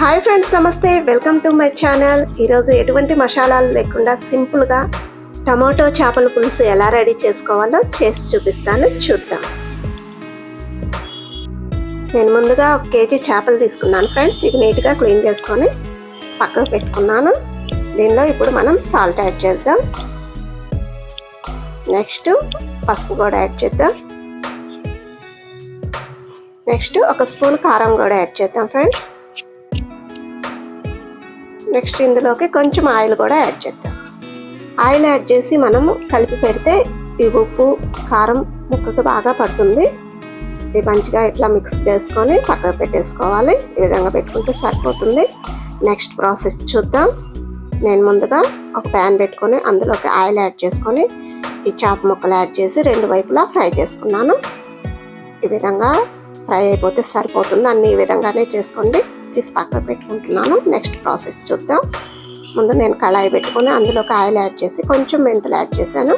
Hi friends, నమస్తే. Welcome to my channel. ఈరోజు ఎటువంటి మసాలాలు లేకుండా సింపుల్గా టమాటో చేపల పులుసు ఎలా రెడీ చేసుకోవాలో చేసి చూపిస్తాను, చూద్దాం. నేను ముందుగా 1 కేజీ చేపలు తీసుకున్నాను ఫ్రెండ్స్. ఇవి నీట్గా క్లీన్ చేసుకొని పక్కకు పెట్టుకున్నాను. దీనిలో ఇప్పుడు మనం సాల్ట్ యాడ్ చేద్దాం. నెక్స్ట్ పసుపు కూడా యాడ్ చేద్దాం. నెక్స్ట్ 1 స్పూన్ కారం కూడా యాడ్ చేద్దాం ఫ్రెండ్స్. నెక్స్ట్ ఇందులోకి కొంచెం ఆయిల్ కూడా యాడ్ చేద్దాం. ఆయిల్ యాడ్ చేసి మనము కలిపి పెడితే ఈ ఉప్పు కారం ముక్కకి బాగా పడుతుంది. ఇది మంచిగా ఇట్లా మిక్స్ చేసుకొని పక్కకు పెట్టేసుకోవాలి. ఈ విధంగా పెట్టుకుంటే సరిపోతుంది. నెక్స్ట్ ప్రాసెస్ చూద్దాం. నేను ముందుగా ఒక ప్యాన్ పెట్టుకొని అందులోకి ఆయిల్ యాడ్ చేసుకొని ఈ చేప ముక్కలు యాడ్ చేసి 2 వైపులా ఫ్రై చేసుకున్నాను. ఈ విధంగా ఫ్రై అయిపోతే సరిపోతుంది. అన్ని ఈ విధంగానే చేసుకోండి. తీసి పక్కకు పెట్టుకుంటున్నాను. నెక్స్ట్ ప్రాసెస్ చూద్దాం. ముందు నేను కళాయి పెట్టుకొని అందులోకి ఆయిల్ యాడ్ చేసి కొంచెం మెంతులు యాడ్ చేశాను.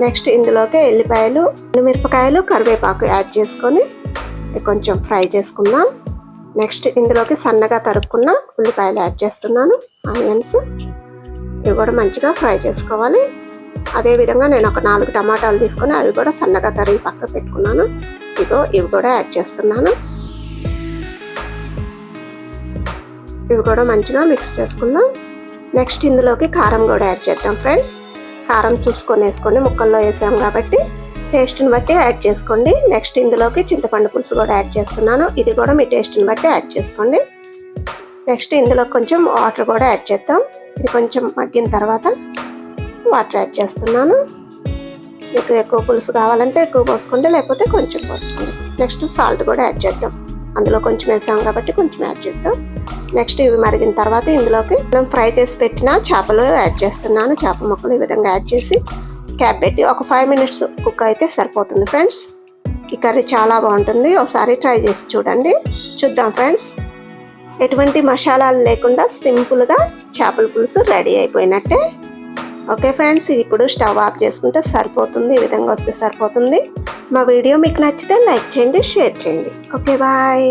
నెక్స్ట్ ఇందులోకి ఎల్లిపాయలు, మిరపకాయలు, కరివేపాకు యాడ్ చేసుకొని కొంచెం ఫ్రై చేసుకుందాం. నెక్స్ట్ ఇందులోకి సన్నగా తరుక్కున్న ఉల్లిపాయలు యాడ్ చేస్తున్నాను. ఆనియన్స్ ఇవి కూడా మంచిగా ఫ్రై చేసుకోవాలి. అదేవిధంగా నేను ఒక 4 టమాటాలు తీసుకొని అవి కూడా సన్నగా తరిగి పక్కకు పెట్టుకున్నాను. ఇవి కూడా యాడ్ చేస్తున్నాను. ఇవి కూడా మంచిగా మిక్స్ చేసుకుందాం. నెక్స్ట్ ఇందులోకి కారం కూడా యాడ్ చేద్దాం ఫ్రెండ్స్. కారం చూసుకొని వేసుకోండి, ముక్కల్లో వేసాం కాబట్టి టేస్ట్ని బట్టి యాడ్ చేసుకోండి. నెక్స్ట్ ఇందులోకి చింతపండు పులుసు కూడా యాడ్ చేస్తున్నాను. ఇది కూడా మీ టేస్ట్ని బట్టి యాడ్ చేసుకోండి. నెక్స్ట్ ఇందులో కొంచెం వాటర్ కూడా యాడ్ చేద్దాం. ఇది కొంచెం మగ్గిన తర్వాత వాటర్ యాడ్ చేస్తున్నాను. మీకు ఎక్కువ పులుసు కావాలంటే ఎక్కువ పోసుకోండి, లేకపోతే కొంచెం పోసుకోండి. నెక్స్ట్ సాల్ట్ కూడా యాడ్ చేద్దాం. అందులో కొంచెం వేసాం కాబట్టి కొంచెం యాడ్ చేద్దాం. నెక్స్ట్ ఇవి మరిగిన తర్వాత ఇందులోకి మనం ఫ్రై చేసి పెట్టిన చేపలు యాడ్ చేస్తున్నాను. చేప ముక్కలు ఈ విధంగా యాడ్ చేసి క్యాప్ పెట్టి ఒక 5 మినిట్స్ కుక్ అయితే సరిపోతుంది ఫ్రెండ్స్. ఈ కర్రీ చాలా బాగుంటుంది. ఒకసారి ట్రై చేసి చూద్దాం ఫ్రెండ్స్. ఎటువంటి మసాలాలు లేకుండా సింపుల్గా చేపల పులుసు రెడీ అయిపోయినట్టే. ఓకే ఫ్రెండ్స్, ఇప్పుడు స్టవ్ ఆఫ్ చేసుకుంటే సరిపోతుంది. ఈ విధంగా వస్తే సరిపోతుంది. మా వీడియో మీకు నచ్చితే లైక్ చేయండి, షేర్ చేయండి. Okay, bye.